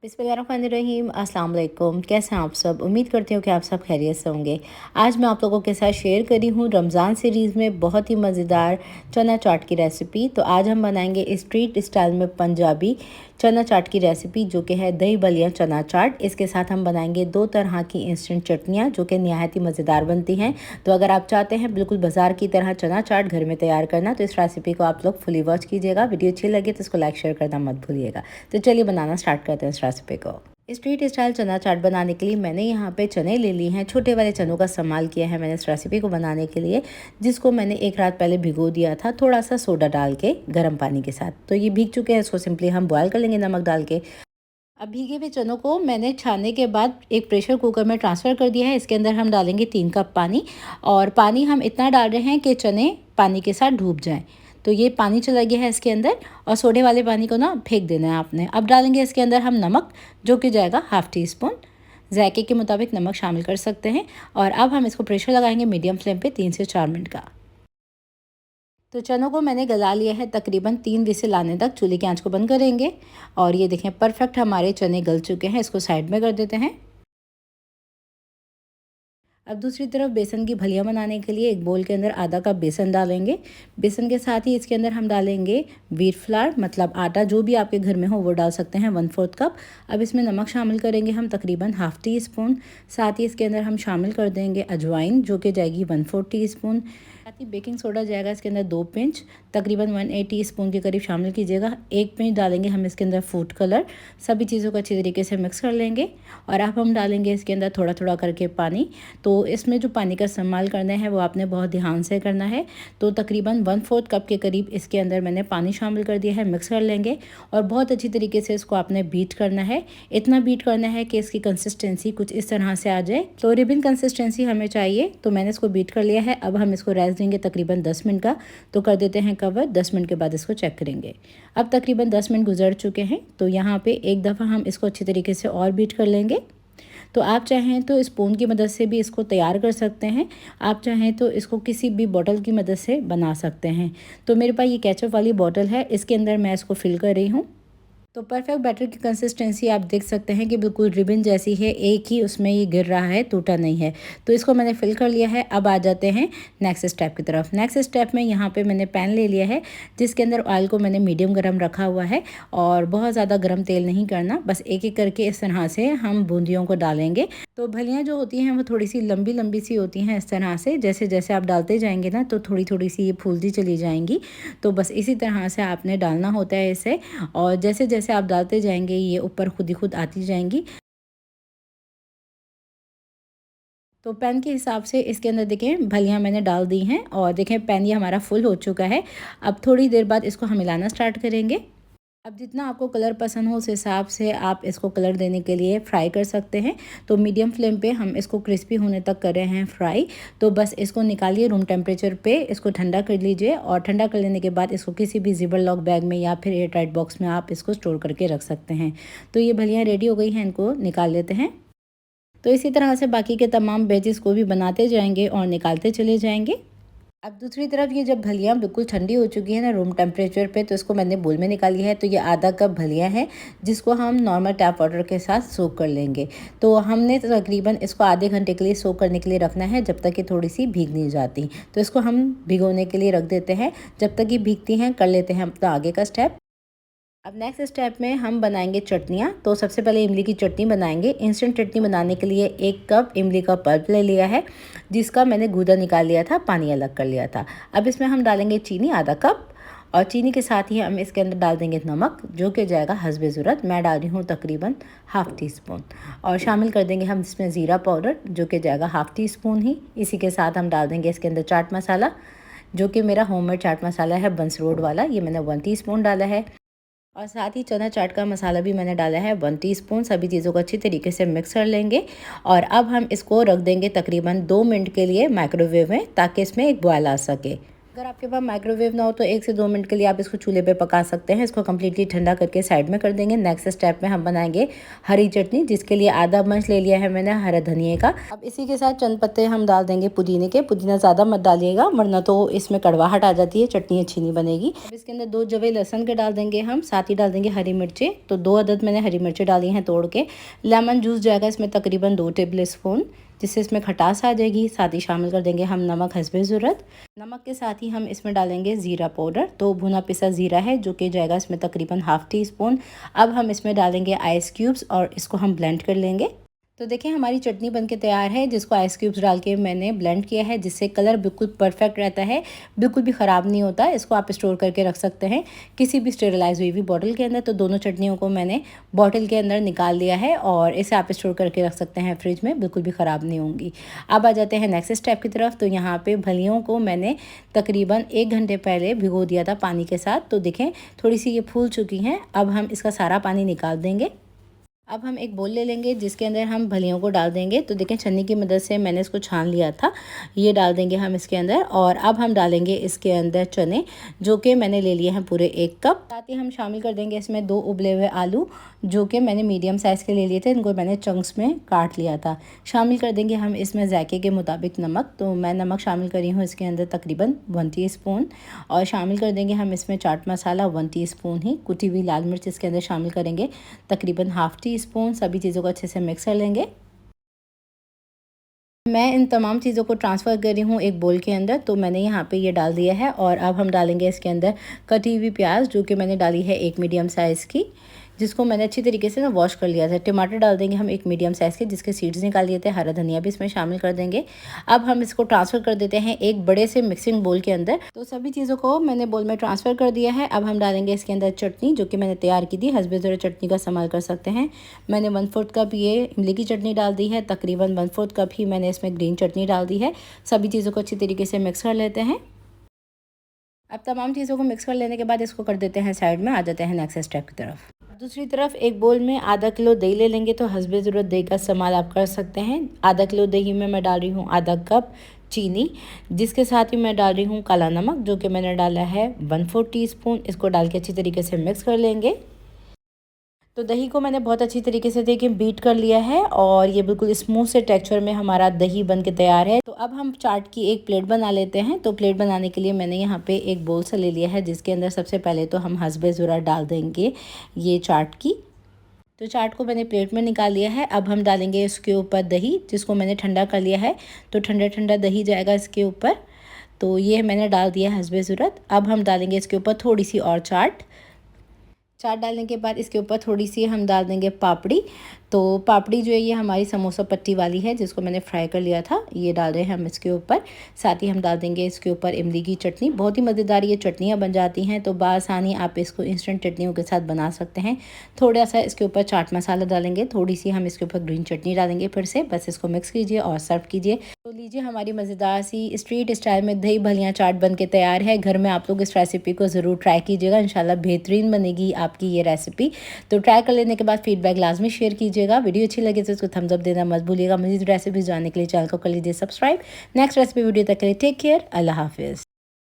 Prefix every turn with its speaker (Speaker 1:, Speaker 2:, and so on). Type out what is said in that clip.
Speaker 1: बिस्मिल्लाहिर्रहमानिर्रहीम। अस्सलाम वालेकुम। कैसे हैं आप सब? उम्मीद करती हूँ कि आप सब खैरियत से होंगे। आज मैं आप लोगों के साथ शेयर करी हूँ रमज़ान सीरीज़ में बहुत ही मज़ेदार चना चाट की रेसिपी। तो आज हम बनाएंगे स्ट्रीट स्टाइल में पंजाबी चना चाट की रेसिपी, जो कि है दही बलिया चना चाट। इसके साथ हम बनाएंगे दो तरह की इंस्टेंट चटनियाँ जो कि नहायत ही मज़ेदार बनती हैं। तो अगर आप चाहते हैं बिल्कुल बाज़ार की तरह चना चाट घर में तैयार करना, तो इस रेसिपी को आप लोग फुली वॉच कीजिएगा। वीडियो अच्छी लगे तो इसको लाइक शेयर करना मत भूलिएगा। तो चलिए बनाना स्टार्ट करते हैं इस रेसिपी को। स्ट्रीट स्टाइल चना चाट बनाने के लिए मैंने यहाँ पे चने ले लिए हैं। छोटे वाले चनों का इस्तेमाल किया है मैंने इस रेसिपी को बनाने के लिए, जिसको मैंने एक रात पहले भिगो दिया था थोड़ा सा सोडा डाल के गर्म पानी के साथ। तो ये भीग चुके हैं, इसको सिंपली हम बॉयल कर लेंगे नमक डाल के। अब भीगे हुए चनों को मैंने छानने के बाद एक प्रेशर कुकर में ट्रांसफ़र कर दिया है। इसके अंदर हम डालेंगे 3 कप पानी, और पानी हम इतना डाल रहे हैं कि चने पानी के साथ डूब जाएं। तो ये पानी चला गया है इसके अंदर, और सोडे वाले पानी को ना फेंक देना है आपने। अब डालेंगे इसके अंदर हम नमक, जो कि जाएगा ½ टी स्पून। जायके के मुताबिक नमक शामिल कर सकते हैं। और अब हम इसको प्रेशर लगाएंगे मीडियम फ्लेम पे 3 से 4 मिनट का। तो चनों को मैंने गला लिया है, तकरीबन 3 विसिल आने तक चूल्हे की आंच को बंद करेंगे। और ये देखें परफेक्ट हमारे चने गल चुके हैं। इसको साइड में कर देते हैं। अब दूसरी तरफ बेसन की भलियाँ बनाने के लिए एक बोल के अंदर ½ कप बेसन डालेंगे। बेसन के साथ ही इसके अंदर हम डालेंगे व्हीट फ्लावर, मतलब आटा जो भी आपके घर में हो वो डाल सकते हैं, 1/4 कप। अब इसमें नमक शामिल करेंगे हम तकरीबन ½ टी स्पून। साथ ही इसके अंदर हम शामिल कर देंगे अजवाइन, जो कि जाएगी 1/4 टी स्पून। साथ ही बेकिंग सोडा जाएगा इसके अंदर 2 पिंच, तकरीबन 1/8 टी स्पून के करीब शामिल कीजिएगा। 1 पिंच डालेंगे हम इसके अंदर फूड कलर। सभी चीज़ों को अच्छी तरीके से मिक्स कर लेंगे। और अब हम डालेंगे इसके अंदर थोड़ा थोड़ा करके पानी। तो इसमें जो पानी का इस्तेमाल करना है वो आपने बहुत ध्यान से करना है। तो तकरीबन 1/4 कप के करीब इसके अंदर मैंने पानी शामिल कर दिया है। मिक्स कर लेंगे और बहुत अच्छी तरीके से इसको आपने बीट करना है। इतना बीट करना है कि इसकी कंसिस्टेंसी कुछ इस तरह से आ जाए। तो रिबन कंसिस्टेंसी हमें चाहिए, तो मैंने इसको बीट कर लिया है। अब हम इसको रेस्ट देंगे तकरीबन 10 मिनट का। तो कर देते हैं कवर। 10 मिनट के बाद इसको चेक करेंगे। अब तकरीबन 10 मिनट गुजर चुके हैं। तो यहाँ पे एक दफ़ा हम इसको अच्छी तरीके से और बीट कर लेंगे। तो आप चाहें तो स्पून की मदद से भी इसको तैयार कर सकते हैं। आप चाहें तो इसको किसी भी बॉटल की मदद से बना सकते हैं। तो मेरे पास ये केचप वाली बॉटल है, इसके अंदर मैं इसको फिल कर रही हूँ। तो परफेक्ट बैटर की कंसिस्टेंसी आप देख सकते हैं कि बिल्कुल रिबन जैसी है, एक ही उसमें ये गिर रहा है, टूटा नहीं है। तो इसको मैंने फिल कर लिया है। अब आ जाते हैं नेक्स्ट स्टेप की तरफ। नेक्स्ट स्टेप में यहाँ पे मैंने पैन ले लिया है, जिसके अंदर ऑयल को मैंने मीडियम गरम रखा हुआ है। और बहुत ज़्यादा गरम तेल नहीं करना, बस एक एक करके इस तरह से हम बूंदियों को डालेंगे। तो भलियाँ जो होती हैं वो थोड़ी सी लंबी लंबी सी होती हैं, इस तरह से जैसे जैसे आप डालते जाएंगे ना, तो थोड़ी थोड़ी सी ये फूलती चली जाएंगी। तो बस इसी तरह से आपने डालना होता है इसे। और जैसे जैसे आप डालते जाएंगे ये ऊपर खुद ही खुद आती जाएंगी। तो पैन के हिसाब से इसके अंदर देखें भलियाँ मैंने डाल दी हैं, और देखें पैन ये हमारा फुल हो चुका है। अब थोड़ी देर बाद इसको हम मिलाना स्टार्ट करेंगे। अब जितना आपको कलर पसंद हो उस हिसाब से आप इसको कलर देने के लिए फ्राई कर सकते हैं। तो मीडियम फ्लेम पे हम इसको क्रिस्पी होने तक कर रहे हैं फ्राई। तो बस इसको निकालिए रूम टेम्परेचर पे, इसको ठंडा कर लीजिए। और ठंडा कर लेने के बाद इसको किसी भी जिपर लॉक बैग में या फिर एयर टाइट बॉक्स में आप इसको स्टोर करके रख सकते हैं। तो ये भलियाँ रेडी हो गई हैं, इनको निकाल लेते हैं। तो इसी तरह से बाकी के तमाम वेजेस को भी बनाते जाएंगे और निकालते चले जाएंगे। अब दूसरी तरफ ये जब भलियाँ बिल्कुल ठंडी हो चुकी है ना रूम टेम्परेचर पे, तो इसको मैंने बोल में निकाली है। तो ये ½ कप भलियाँ हैं, जिसको हम नॉर्मल टैप वाटर के साथ सोक कर लेंगे। तो हमने तकरीबन इसको आधे घंटे के लिए सोक करने के लिए रखना है, जब तक कि थोड़ी सी भीग नहीं जाती। तो इसको हम भिगोने के लिए रख देते हैं। जब तक ये भीगती हैं कर लेते हैं अपना आगे का स्टेप। अब नेक्स्ट स्टेप में हम बनाएंगे चटनियाँ। तो सबसे पहले इमली की चटनी बनाएंगे। इंस्टेंट चटनी बनाने के लिए 1 कप इमली का पल्प ले लिया है, जिसका मैंने गूदा निकाल लिया था, पानी अलग कर लिया था। अब इसमें हम डालेंगे चीनी ½ कप, और चीनी के साथ ही हम इसके अंदर डाल देंगे नमक, जो कि जाएगा हस्बे ज़रूरत। मैं डाल रही हूँ तकरीबन ½ टी स्पून। और शामिल कर देंगे हम इसमें ज़ीरा पाउडर, जो कि जाएगा ½ टी स्पून ही। इसी के साथ हम डाल देंगे इसके अंदर चाट मसाला, जो कि मेरा होममेड चाट मसाला है बंस रोड वाला, ये मैंने 1 टीस्पून डाला है। और साथ ही चना चाट का मसाला भी मैंने डाला है 1 टीस्पून। सभी चीज़ों को अच्छी तरीके से मिक्स कर लेंगे। और अब हम इसको रख देंगे तकरीबन 2 मिनट के लिए माइक्रोवेव में, ताकि इसमें एक बॉयल आ सके। अगर आपके पास माइक्रोवेव ना हो तो 1 से 2 मिनट के लिए आप इसको चूल्हे पे पका सकते हैं। इसको कम्प्लीटली ठंडा करके साइड में कर देंगे। नेक्स्ट स्टेप में हम बनाएंगे हरी चटनी, जिसके लिए आधा मंच ले लिया है मैंने हरा धनिया का। अब इसी के साथ चंद पत्ते हम डाल देंगे पुदीने के। पुदीना ज़्यादा मत डालिएगा वरना तो इसमें कड़वाहट आ जाती है, चटनी अच्छी नहीं बनेगी। अब इसके अंदर 2 जवे लहसुन के डाल देंगे हम, साथ ही डाल देंगे हरी मिर्चें। तो 2 अदद मैंने हरी मिर्चें डाली हैं तोड़ के। लेमन जूस जाएगा इसमें तकरीबन 2 टेबल स्पून, जिससे इसमें खटास आ जाएगी। साथ ही शामिल कर देंगे हम नमक हस्बे ज़रूरत। नमक के साथ ही हम इसमें डालेंगे ज़ीरा पाउडर। तो भुना पिसा ज़ीरा है जो कि जाएगा इसमें तकरीबन ½ टीस्पून। अब हम इसमें डालेंगे आइस क्यूब्स और इसको हम ब्लेंड कर लेंगे। तो देखिए हमारी चटनी बनके तैयार है, जिसको आइस क्यूब्स डाल के मैंने ब्लेंड किया है, जिससे कलर बिल्कुल परफेक्ट रहता है, बिल्कुल भी ख़राब नहीं होता। इसको आप स्टोर करके रख सकते हैं किसी भी स्टेरलाइज हुई बॉटल के अंदर। तो दोनों चटनियों को मैंने बॉटल के अंदर निकाल लिया है और इसे आप स्टोर करके रख सकते हैं फ्रिज में, बिल्कुल भी ख़राब नहीं होंगी। अब आ जाते हैं नेक्स्ट स्टेप की तरफ। तो यहाँ पर फलियों को मैंने तकरीबन 1 घंटे पहले भिगो दिया था पानी के साथ। तो देखें थोड़ी सी ये फूल चुकी हैं। अब हम इसका सारा पानी निकाल देंगे। अब हम एक बोल ले लेंगे जिसके अंदर हम फलियों को डाल देंगे। तो देखें छन्नी की मदद से मैंने इसको छान लिया था। ये डाल देंगे हम इसके अंदर। और अब हम डालेंगे इसके अंदर चने, जो कि मैंने ले लिए हैं पूरे 1 कप। साथ ही हम शामिल कर देंगे इसमें 2 उबले हुए आलू, जो कि मैंने मीडियम साइज़ के ले लिए थे। इनको मैंने चंक्स में काट लिया था। शामिल कर देंगे हम इसमें जायके के मुताबिक नमक। तो मैं नमक शामिल करी हूँ इसके अंदर तकरीबन 1 टीस्पून। और शामिल कर देंगे हम इसमें चाट मसाला 1 टीस्पून ही। कुटी हुई लाल मिर्च इसके अंदर शामिल करेंगे तकरीबन ½ टीस्पून। सभी चीज़ों को अच्छे से मिक्स कर लेंगे। मैं इन तमाम चीज़ों को ट्रांसफ़र कर रही हूँ एक बोल के अंदर। तो मैंने यहाँ पे ये डाल दिया है। और अब हम डालेंगे इसके अंदर कटी हुई प्याज, जो कि मैंने डाली है 1 मीडियम साइज़ की, जिसको मैंने अच्छी तरीके से ना वॉश कर लिया था। टमाटर डाल देंगे हम 1 मीडियम साइज़ के, जिसके सीड्स निकाल लिए थे। हरा धनिया भी इसमें शामिल कर देंगे। अब हम इसको ट्रांसफ़र कर देते हैं एक बड़े से मिक्सिंग बोल के अंदर। तो सभी चीज़ों को मैंने बोल में ट्रांसफ़र कर दिया है। अब हम डालेंगे इसके अंदर चटनी, जो कि मैंने तैयार की थी। हस्बे ज़रूरत चटनी का इस्तेमाल कर सकते हैं। मैंने 1/4 कप ये इमली की चटनी डाल दी है। तकरीबन 1/4 कप ही मैंने इसमें ग्रीन चटनी डाल दी है। सभी चीज़ों को अच्छी तरीके से मिक्स कर लेते हैं। अब तमाम चीज़ों को मिक्स कर लेने के बाद इसको कर देते हैं साइड में। आ जाते हैं नेक्स्ट स्टेप की तरफ। दूसरी तरफ एक बोल में आधा किलो दही ले लेंगे। तो हस्बे ज़रूरत दही का इस्तेमाल आप कर सकते हैं। आधा किलो दही में मैं डाल रही हूँ आधा कप चीनी, जिसके साथ ही मैं डाल रही हूँ काला नमक, जो कि मैंने डाला है 1/4 टीस्पून। इसको डाल के अच्छी तरीके से मिक्स कर लेंगे। तो दही को मैंने बहुत अच्छी तरीके से देखिए बीट कर लिया है और ये बिल्कुल स्मूथ से टेक्सचर में हमारा दही बन के तैयार है। तो अब हम चाट की एक प्लेट बना लेते हैं। तो प्लेट बनाने के लिए मैंने यहाँ पे एक बोल सा ले लिया है, जिसके अंदर सबसे पहले तो हम हस्बे ज़रूरत डाल देंगे ये चाट की। तो चाट को मैंने प्लेट में निकाल लिया है। अब हम डालेंगे इसके ऊपर दही, जिसको मैंने ठंडा कर लिया है। तो ठंडा ठंडा दही जाएगा इसके ऊपर। तो ये मैंने डाल दिया है हस्बे ज़रूरत। अब हम डालेंगे इसके ऊपर थोड़ी सी और चाट डालने के बाद इसके ऊपर थोड़ी सी हम डाल देंगे पापड़ी। तो पापड़ी जो है ये हमारी समोसा पट्टी वाली है, जिसको मैंने फ्राई कर लिया था। ये डाल रहे हैं हम इसके ऊपर। साथ ही हम डाल देंगे इसके ऊपर इमली की चटनी। बहुत ही मज़ेदार ये चटनियाँ बन जाती हैं। तो बासानी आप इसको इंस्टेंट चटनियों के साथ बना सकते हैं। थोड़ा सा इसके ऊपर चाट मसाला डालेंगे, थोड़ी सी हम इसके ऊपर ग्रीन चटनी डालेंगे फिर से। बस इसको मिक्स कीजिए और सर्व कीजिए। तो लीजिए हमारी मज़ेदार सी स्ट्रीट स्टाइल में दही भलियाँ चाट बन के तैयार है। घर में आप लोग इस रेसिपी को ज़रूर ट्राई कीजिएगा। इंशाल्लाह बेहतरीन बनेगी आपकी ये रेसिपी। तो ट्राई कर लेने के बाद फीडबैक लाजमी शेयर कीजिएगा। वीडियो अच्छी लगे तो उसको थम्स अप देना मत भूलिएगा। मज़ीद रेसिपीज़ जानने के लिए चैनल को कर लीजिए सब्सक्राइब। नेक्स्ट रेसिपी वीडियो तक के लिए टेक केयर, अल्लाह हाफिज़।